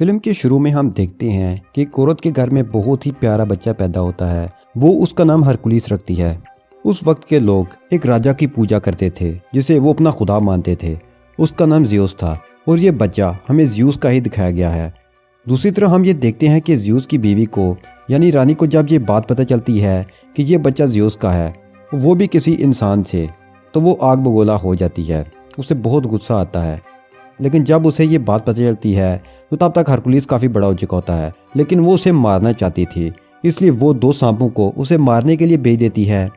Film के शुरू में हम देखते हैं कि कोरत के घर में बहुत ही प्यारा बच्चा पैदा होता है। वो उसका नाम हरकुलिस रखती है। उस वक्त के लोग एक राजा की पूजा करते थे जिसे वो अपना खुदा मानते थे। उसका नाम ज़्यूस था और ये बच्चा हमें ज़्यूस का ही दिखाया गया है। दूसरी तरफ हम ये देखते हैं कि ज़्यूस की बीवी को यानी रानी को जब ये बात पता चलती है कि ये बच्चा ज़्यूस का है, वो भी किसी इंसान से, तो वो आग बगोला हो जाती है। उसे बहुत गुस्सा आता है। लेकिन जब उसे ये बात पता चलती है तो तब तक हरकुलिस काफ़ी बड़ा हो चुका होता है, लेकिन वो उसे मारना चाहती थी, इसलिए वो दो सांपों को उसे मारने के लिए भेज देती है।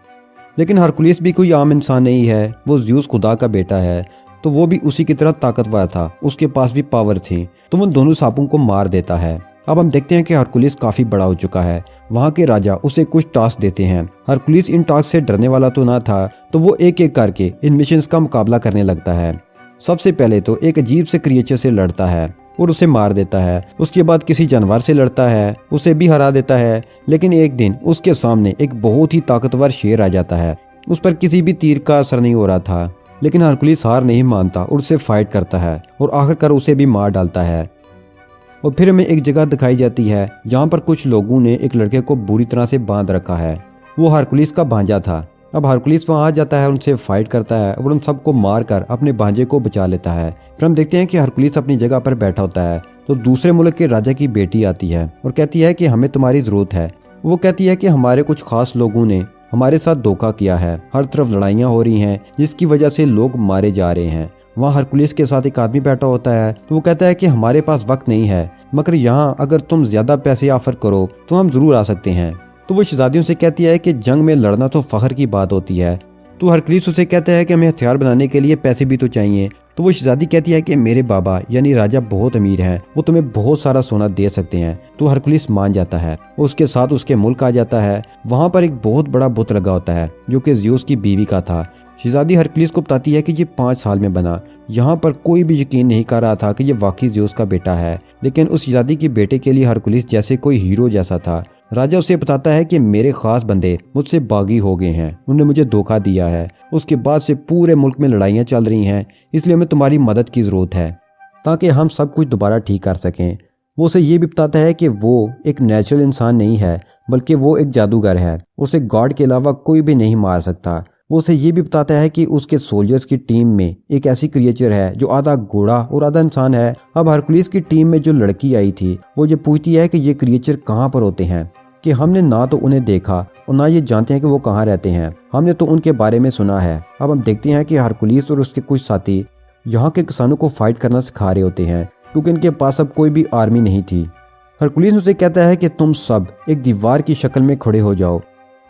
लेकिन हरकुलिस भी कोई आम इंसान नहीं है, वो ज़्यूस खुदा का बेटा है, तो वो भी उसी की तरह ताकतवर था, उसके पास भी पावर थी, तो वो दोनों सांपों को मार देता है। अब हम देखते हैं कि हरकुलिस काफ़ी बड़ा हो चुका है। वहाँ के राजा उसे कुछ टास्क देते हैं। हरकुलिस इन टास्क से डरने वाला तो ना था, तो वो एक एक करके इन मिशंस का मुकाबला करने लगता है। सबसे पहले तो एक अजीब से क्रिएचर से लड़ता है और उसे मार देता है। उसके बाद किसी जानवर से लड़ता है, उसे भी हरा देता है। लेकिन एक दिन उसके सामने एक बहुत ही ताकतवर शेर आ जाता है। उस पर किसी भी तीर का असर नहीं हो रहा था, लेकिन हरकुलिस हार नहीं मानता और उससे फाइट करता है और आखिरकार उसे भी मार डालता है। और फिर हमें एक जगह दिखाई जाती है जहाँ पर कुछ लोगों ने एक लड़के को बुरी तरह से बांध रखा है। वो हरकुलिस का भांजा था। अब हरकुलिस वहाँ आ जाता है, उनसे फाइट करता है और उन सबको मारकर अपने भांजे को बचा लेता है। फिर हम देखते हैं कि हरकुलिस अपनी जगह पर बैठा होता है तो दूसरे मुल्क के राजा की बेटी आती है और कहती है कि हमें तुम्हारी ज़रूरत है। वो कहती है कि हमारे कुछ खास लोगों ने हमारे साथ धोखा किया है, हर तरफ लड़ाइयाँ हो रही हैं जिसकी वजह से लोग मारे जा रहे हैं। वहाँ हरकुलिस के साथ एक आदमी बैठा होता है तो वो कहता है कि हमारे पास वक्त नहीं है, मगर यहाँ अगर तुम ज़्यादा पैसे ऑफर करो तो हम ज़रूर आ सकते हैं। तो वो शहजादियों से कहती है कि जंग में लड़ना तो फ़ख्र की बात होती है। तो हरकुलिस उसे कहता है कि हमें हथियार बनाने के लिए पैसे भी तो चाहिए। तो वो शहजादी कहती है कि मेरे बाबा यानी राजा बहुत अमीर हैं, वो तुम्हें बहुत सारा सोना दे सकते हैं। तो हरकुलिस मान जाता है। उसके साथ उसके मुल्क आ जाता है। वहाँ पर एक बहुत बड़ा बुत लगा होता है जो कि ज़्यूस की बीवी का था। शहजादी हरकुलिस को बताती है कि ये 5 साल में बना। यहाँ पर कोई भी यकीन नहीं कर रहा था कि ये वाकई ज़्यूस का बेटा है, लेकिन उस शहजादी के बेटे के लिए हरकुलिस जैसे कोई हीरो जैसा था। राजा उसे बताता है कि मेरे खास बंदे मुझसे बागी हो गए हैं, उन्होंने मुझे धोखा दिया है। उसके बाद से पूरे मुल्क में लड़ाइयाँ चल रही हैं, इसलिए हमें तुम्हारी मदद की ज़रूरत है ताकि हम सब कुछ दोबारा ठीक कर सकें। वो उसे ये भी बताता है कि वो एक नेचुरल इंसान नहीं है, बल्कि वो एक जादूगर है। उसे गॉड के अलावा कोई भी नहीं मार सकता। वो उसे ये भी बताता है कि उसके सोल्जर्स की टीम में एक ऐसी क्रिएचर है जो आधा घोड़ा और आधा इंसान है। अब हरकुलिस की टीम में जो लड़की आई थी वो ये पूछती है कि ये क्रिएचर कहाँ पर होते हैं, कि हमने ना तो उन्हें देखा और ना ये जानते हैं कि वो कहाँ रहते हैं, हमने तो उनके बारे में सुना है। अब हम देखते हैं कि हरकुलिस और उसके कुछ साथी यहाँ के किसानों को फाइट करना सिखा रहे होते हैं, क्योंकि इनके पास अब कोई भी आर्मी नहीं थी। हरकुलिस उसे कहता है कि तुम सब एक दीवार की शक्ल में खड़े हो जाओ।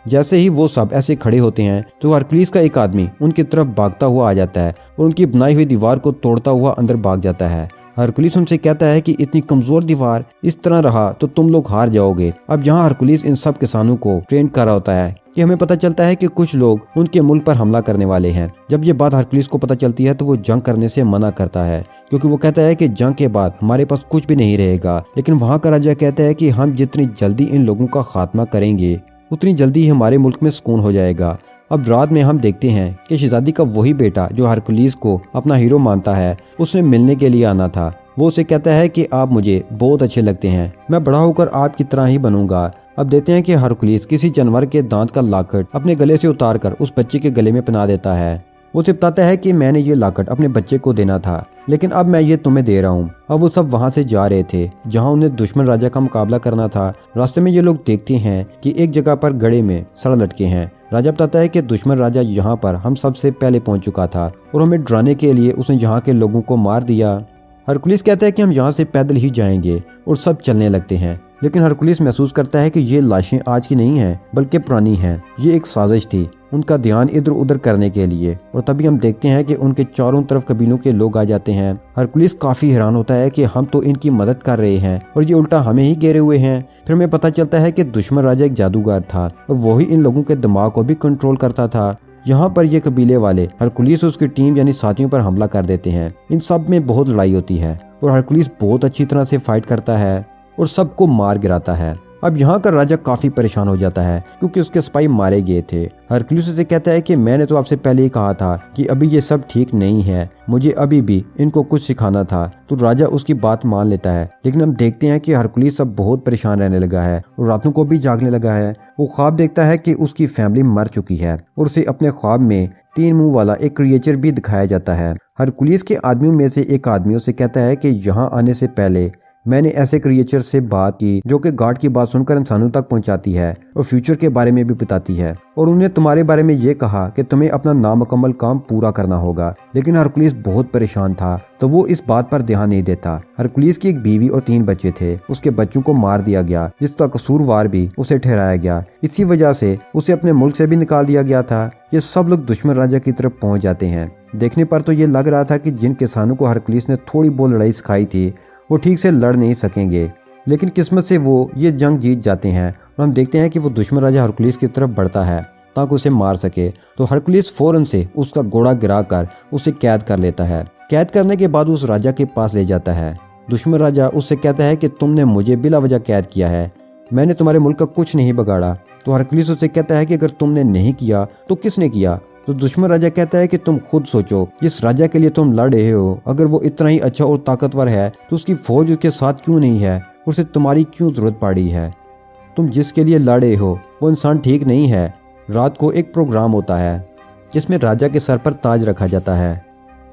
जैसे ही वो सब ऐसे खड़े होते हैं तो हरकुलिस का एक आदमी उनकी तरफ भागता हुआ आ जाता है और उनकी बनाई हुई दीवार को तोड़ता हुआ अंदर भाग जाता है। हरकुलिस उनसे कहता है कि इतनी कमजोर दीवार इस तरह रहा तो तुम लोग हार जाओगे। अब यहाँ हरकुलिस इन सब किसानों को ट्रेन कर रहा होता है कि हमें पता चलता है कि कुछ लोग उनके मुल्क पर हमला करने वाले हैं। जब ये बात हरकुलिस को पता चलती है तो वो जंग करने से मना करता है, क्योंकि वो कहता है कि जंग के बाद हमारे पास कुछ भी नहीं रहेगा। लेकिन वहाँ का राजा कहता है कि हम जितनी जल्दी इन लोगों का खात्मा करेंगे उतनी जल्दी ही हमारे मुल्क में सुकून हो जाएगा। अब रात में हम देखते हैं कि शहजादी का वही बेटा जो हरकुलिस को अपना हीरो मानता है, उसने मिलने के लिए आना था। वो उसे कहता है कि आप मुझे बहुत अच्छे लगते हैं, मैं बड़ा होकर आपकी तरह ही बनूंगा। अब देखते हैं कि हरकुलिस किसी जानवर के दांत का लाकट अपने गले से उतारकर उस बच्चे के गले में पहना देता है। वो उसे बताता है कि मैंने ये लाकट अपने बच्चे को देना था, लेकिन अब मैं ये तुम्हें दे रहा हूँ। अब वो सब वहाँ से जा रहे थे जहाँ उन्हें दुश्मन राजा का मुकाबला करना था। रास्ते में ये लोग देखते हैं कि एक जगह पर गड़े में सड़ लटके हैं। राजा बताता है कि दुश्मन राजा यहाँ पर हम सबसे पहले पहुँच चुका था और हमें डराने के लिए उसने यहाँ के लोगों को मार दिया। हरकुलिस कहता है कि हम यहाँ से पैदल ही जाएंगे और सब चलने लगते हैं। लेकिन हरकुलिस महसूस करता है कि ये लाशें आज की नहीं हैं, बल्कि पुरानी हैं। ये एक साजिश थी उनका ध्यान इधर उधर करने के लिए। और तभी हम देखते हैं कि उनके चारों तरफ कबीलों के लोग आ जाते हैं। हरकुलिस काफी हैरान होता है कि हम तो इनकी मदद कर रहे हैं और ये उल्टा हमें ही घेरे हुए हैं। फिर हमें पता चलता है कि दुश्मन राजा एक जादूगर था और वही इन लोगों के दिमाग को भी कंट्रोल करता था। यहाँ पर ये कबीले वाले हरकुलिस और उसकी टीम यानी साथियों पर हमला कर देते हैं। इन सब में बहुत लड़ाई होती है और हरकुलिस बहुत अच्छी तरह से फाइट करता है और सबको मार गिराता है। अब यहाँ का राजा काफी परेशान हो जाता है क्योंकि उसके सिपाही मारे गए थे। हरकुलिस उसे कहता है कि मैंने तो आपसे पहले ही कहा था कि अभी ये सब ठीक नहीं है, मुझे अभी भी इनको कुछ सिखाना था। तो राजा उसकी बात मान लेता है, लेकिन हम देखते हैं कि हरकुलिस अब बहुत परेशान रहने लगा है और रातों को भी जागने लगा है। वो ख्वाब देखता है कि उसकी फैमिली मर चुकी है और उसे अपने ख्वाब में 3 मुंह वाला एक क्रिएचर भी दिखाया जाता है। हरकुलिस के आदमियों में से एक आदमी उसे कहता है कि यहाँ आने से पहले मैंने ऐसे क्रिएचर से बात की जो कि गॉड की बात सुनकर इंसानों तक पहुंचाती है और फ्यूचर के बारे में भी बताती है, और उन्हें तुम्हारे बारे में ये कहा कि तुम्हें अपना नामुकम्मल काम पूरा करना होगा। लेकिन हरकुलिस बहुत परेशान था तो वो इस बात पर ध्यान नहीं देता। हरकुलिस की एक बीवी और 3 बच्चे थे। उसके बच्चों को मार दिया गया, जिसका कसूरवार भी उसे ठहराया गया। इसी वजह से उसे अपने मुल्क से भी निकाल दिया गया था। ये सब लोग दुश्मन राजा की तरफ पहुंच जाते हैं। देखने पर तो ये लग रहा था कि जिन किसानों को हरकुलिस ने थोड़ी बहुत लड़ाई सिखाई थी वो ठीक से लड़ नहीं सकेंगे, लेकिन किस्मत से वो ये जंग जीत जाते हैं और हम देखते हैं कि वो दुश्मन राजा हरकुलिस की तरफ बढ़ता है ताकि उसे मार सके। तो हरकुलिस फौरन से उसका घोड़ा गिराकर उसे कैद कर लेता है। कैद करने के बाद उस राजा के पास ले जाता है। दुश्मन राजा उससे कहता है कि तुमने मुझे बिला वजह कैद किया है, मैंने तुम्हारे मुल्क का कुछ नहीं बिगाड़ा। तो हरकुलिस उससे कहता है कि अगर तुमने नहीं किया तो किसने किया। तो दुश्मन राजा कहता है कि तुम खुद सोचो, जिस राजा के लिए तुम लड़ रहे हो अगर वो इतना ही अच्छा और ताकतवर है तो उसकी फौज उसके साथ क्यों नहीं है, उसे तुम्हारी क्यों जरूरत पड़ी है। तुम जिसके लिए लड़ रहे हो वो इंसान ठीक नहीं है। रात को एक प्रोग्राम होता है जिसमें राजा के सर पर ताज रखा जाता है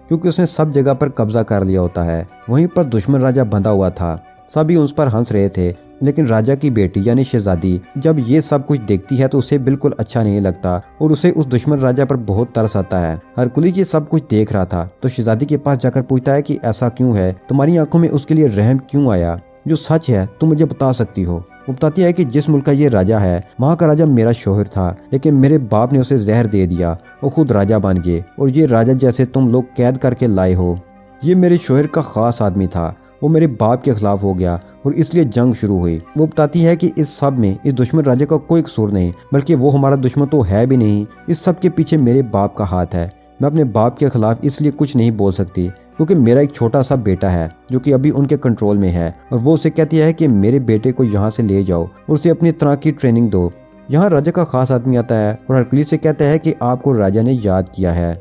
क्योंकि उसने सब जगह पर कब्जा कर लिया होता है। वहीं पर दुश्मन राजा बंधा हुआ था। सभी उस पर हंस रहे थे, लेकिन राजा की बेटी यानी शहजादी जब ये सब कुछ देखती है तो उसे बिल्कुल अच्छा नहीं लगता और उसे उस दुश्मन राजा पर बहुत तरस आता है। हरकुलिस ये सब कुछ देख रहा था तो शहजादी के पास जाकर पूछता है कि ऐसा क्यों है, तुम्हारी आंखों में उसके लिए रहम क्यों आया, जो सच है तुम मुझे बता सकती हो। वो बताती है कि जिस मुल्क का ये राजा है वहाँ का राजा मेरा शोहर था, लेकिन मेरे बाप ने उसे जहर दे दिया, वो खुद राजा बन गए और ये राजा जैसे तुम लोग कैद करके लाए हो। ये मेरे शोहर का खास आदमी था, वो मेरे बाप के खिलाफ हो गया और इसलिए जंग शुरू हुई। वो बताती है कि इस सब में इस दुश्मन राजा का कोई कसूर नहीं, बल्कि वो हमारा दुश्मन तो है भी नहीं, इस सब के पीछे मेरे बाप का हाथ है। मैं अपने बाप के खिलाफ इसलिए कुछ नहीं बोल सकती क्योंकि मेरा एक छोटा सा बेटा है जो कि अभी उनके कंट्रोल में है, और वो उसे कहती है कि मेरे बेटे को यहाँ से ले जाओ और उसे अपनी तरह की ट्रेनिंग दो। यहाँ राजा का खास आदमी आता है और हरकुलिस से कहता है कि आपको राजा ने याद किया है।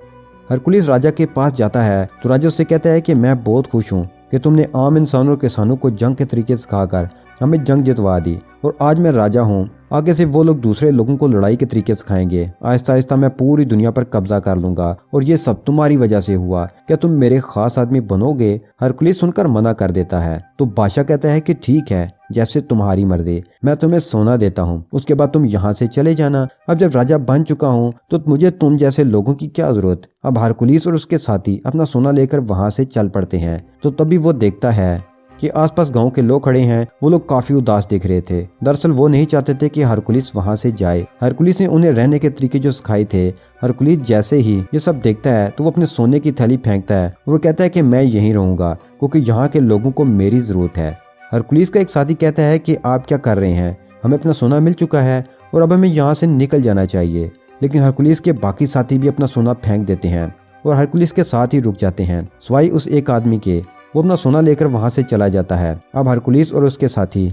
हरकुलिस राजा के पास जाता है तो राजा उससे कहता है कि मैं बहुत खुश हूँ कि तुमने आम इंसानों और किसानों को जंग के तरीके सिखाकर हमें जंग जितवा दी, और आज मैं राजा हूँ, आगे से वो लोग दूसरे लोगों को लड़ाई के तरीके सिखाएंगे। आहिस्ता आहिस्ता मैं पूरी दुनिया पर कब्जा कर लूंगा और ये सब तुम्हारी वजह से हुआ, क्या तुम मेरे खास आदमी बनोगे। हरकुलिस सुनकर मना कर देता है तो बादशाह कहता है कि ठीक है, जैसे तुम्हारी मर्जी, मैं तुम्हें सोना देता हूँ, उसके बाद तुम यहाँ से चले जाना। अब जब राजा बन चुका हूँ तो मुझे तुम जैसे लोगों की क्या जरूरत। अब हरकुलिस और उसके साथी अपना सोना लेकर वहाँ से चल पड़ते हैं। तो तभी वो देखता है कि आसपास गांव के लोग खड़े हैं। वो लोग काफी उदास दिख रहे थे। दरअसल वो नहीं चाहते थे कि हरकुलिस वहां से जाए। हरकुलिस ने उन्हें रहने के तरीके जो सिखाए थे। हरकुलिस जैसे ही ये सब देखता है तो वो अपने सोने की थैली फेंकता है और वो कहता है कि मैं यहीं रहूंगा क्योंकि यहाँ के लोगों को मेरी जरूरत है। हरकुलिस का एक साथी कहता है कि आप क्या कर रहे हैं, हमें अपना सोना मिल चुका है और अब हमें यहाँ से निकल जाना चाहिए। लेकिन हरकुलिस के बाकी साथी भी अपना सोना फेंक देते हैं और हरकुलिस के साथ ही रुक जाते हैं, सिवाय उस एक आदमी के। वो अपना सोना लेकर वहां से चला जाता है। अब हरकुलिस और उसके साथी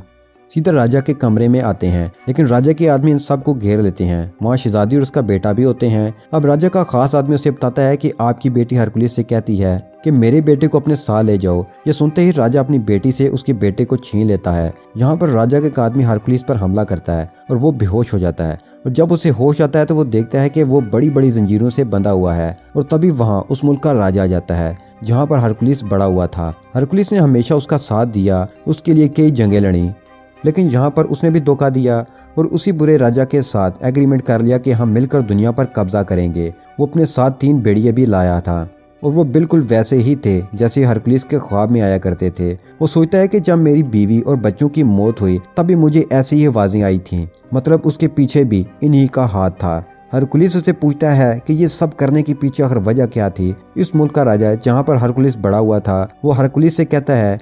सीधा राजा के कमरे में आते हैं, लेकिन राजा के आदमी इन सब को घेर लेते हैं। वहाँ शहजादी और उसका बेटा भी होते हैं। अब राजा का खास आदमी उसे बताता है कि आपकी बेटी हरकुलिस से कहती है कि मेरे बेटे को अपने साथ ले जाओ। ये सुनते ही राजा अपनी बेटी से उसके बेटे को छीन लेता है। यहाँ पर राजा का एक आदमी हरकुलिस पर हमला करता है और वो बेहोश हो जाता है, और जब उसे होश आता है तो वो देखता है कि वो बड़ी बड़ी जंजीरों से बंधा हुआ है। और तभी वहाँ उस मुल्क का राजा आ जाता है जहाँ पर हरकुलिस बड़ा हुआ था। हरकुलिस ने हमेशा उसका साथ दिया, उसके लिए कई जंगें लड़ी, लेकिन यहाँ पर उसने भी धोखा दिया और उसी बुरे राजा के साथ एग्रीमेंट कर लिया कि हम मिलकर दुनिया पर कब्जा करेंगे। वो अपने साथ 3 भेड़िए भी लाया था और वो बिल्कुल वैसे ही थे जैसे हरकुलिस के ख्वाब में आया करते थे। वो सोचता है कि जब मेरी बीवी और बच्चों की मौत हुई तभी मुझे ऐसी ही आवाजें आई थी, मतलब उसके पीछे भी इन्हीं का हाथ था। हरकुलिस उसे पूछता है कि ये सब करने के पीछे आखिर वजह क्या थी। इस मुल्क का राजा जहाँ पर हरकुलिस बड़ा हुआ था वो हरकुलिस से कहता है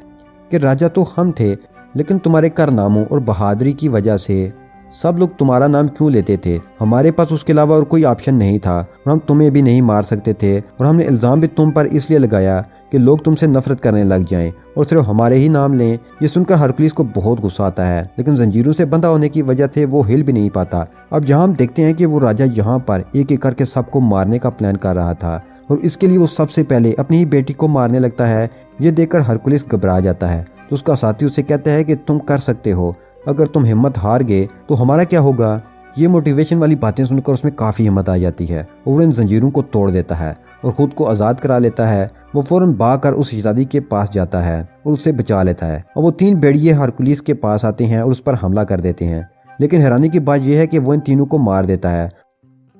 कि राजा तो हम थे, लेकिन तुम्हारे कारनामों और बहादुरी की वजह से सब लोग तुम्हारा नाम क्यों लेते थे? हमारे पास उसके अलावा और कोई ऑप्शन नहीं था और हम तुम्हें भी नहीं मार सकते थे और हमने इल्ज़ाम भी तुम पर इसलिए लगाया कि लोग तुमसे नफरत करने लग जाएं और सिर्फ हमारे ही नाम लें। ये सुनकर हरकुलिस को बहुत गुस्सा आता है, लेकिन जंजीरों से बंधा होने की वजह से वो हिल भी नहीं पाता। अब जहाँ हम देखते हैं कि वो राजा यहाँ पर एक एक करके सबको मारने का प्लान कर रहा था और इसके लिए वो सबसे पहले अपनी ही बेटी को मारने लगता है। ये देखकर हरकुलिस घबरा जाता है तो उसका साथी उसे कहता है कि तुम कर सकते हो, अगर तुम हिम्मत हार गए तो हमारा क्या होगा। ये मोटिवेशन वाली बातें सुनकर उसमें काफ़ी हिम्मत आ जाती है और वो इन जंजीरों को तोड़ देता है और ख़ुद को आज़ाद करा लेता है। वो फ़ौरन भागकर उस शहजादी के पास जाता है और उसे बचा लेता है और वो 3 भेड़िए हरकुलिस के पास आते हैं और उस पर हमला कर देते हैं। लेकिन हैरानी की बात यह है कि वो इन तीनों को मार देता है।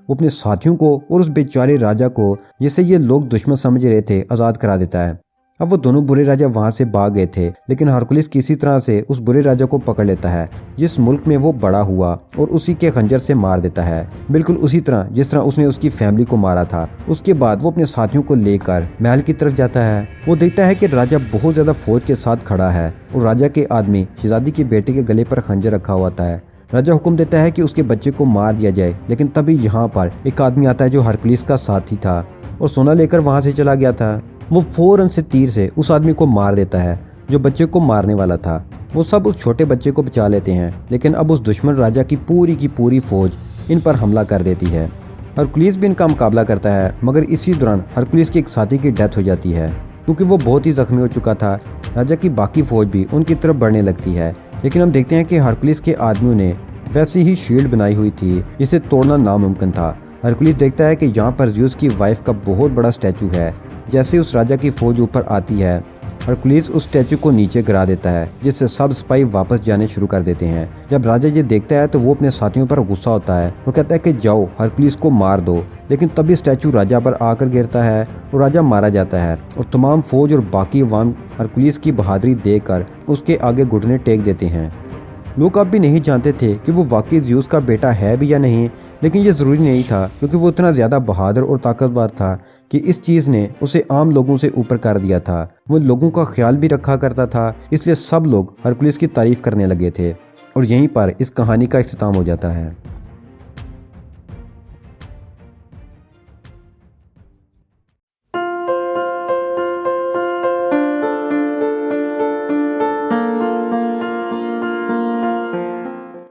वो अपने साथियों को और उस बेचारे राजा को, जिसे ये लोग दुश्मन समझ रहे थे, आज़ाद करा देता है। अब वो दोनों बुरे राजा वहां से भाग गए थे, लेकिन हरकुलिस किसी तरह से उस बुरे राजा को पकड़ लेता है जिस मुल्क में वो बड़ा हुआ और उसी के खंजर से मार देता है, बिल्कुल उसी तरह जिस तरह उसने उसकी फैमिली को मारा था। उसके बाद वो अपने साथियों को लेकर महल की तरफ जाता है। वो देखता है कि राजा बहुत ज्यादा फौज के साथ खड़ा है और राजा के आदमी शहजादी की बेटे के गले पर खंजर रखा होता है। राजा हुक्म देता है कि उसके बच्चे को मार दिया जाए, लेकिन तभी यहाँ पर एक आदमी आता है जो हरकुलिस का साथी था और सोना लेकर वहां से चला गया था। वो फौरन से तीर से उस आदमी को मार देता है जो बच्चे को मारने वाला था। वो सब उस छोटे बच्चे को बचा लेते हैं, लेकिन अब उस दुश्मन राजा की पूरी फौज इन पर हमला कर देती है। हरकुलिस भी इनका मुकाबला करता है, मगर इसी दौरान हरकुलिस के एक साथी की डेथ हो जाती है क्योंकि वो बहुत ही जख्मी हो चुका था। राजा की बाकी फौज भी उनकी तरफ बढ़ने लगती है, लेकिन हम देखते हैं कि हरकुलिस के आदमियों ने वैसी ही शील्ड बनाई हुई थी जिसे तोड़ना नामुमकिन था। हरकुलिस देखता है कि यहाँ पर ज़्यूस की वाइफ का बहुत बड़ा स्टैचू है। जैसे उस राजा की फौज ऊपर आती है, हरकुलिस उस स्टैचू को नीचे गिरा देता है, जिससे सब सिपाही वापस जाने शुरू कर देते हैं। जब राजा ये देखता है तो वो अपने साथियों पर गुस्सा होता है और कहता है कि जाओ हरकुलिस को मार दो, लेकिन तभी स्टैचू राजा पर आकर गिरता है और राजा मारा जाता है और तमाम फौज और बाकी अवाम हरकुलिस की बहादुरी देखकर उसके आगे घुटने टेक देते हैं। लोग अब भी नहीं जानते थे कि वो वाकई ज़्यूस का बेटा है भी या नहीं, लेकिन ये ज़रूरी नहीं था क्योंकि वो इतना ज़्यादा बहादुर और ताकतवर था कि इस चीज़ ने उसे आम लोगों से ऊपर कर दिया था। वो लोगों का ख्याल भी रखा करता था, इसलिए सब लोग हरकुलिस की तारीफ करने लगे थे। और यहीं पर इस कहानी का इख्तिताम हो जाता है।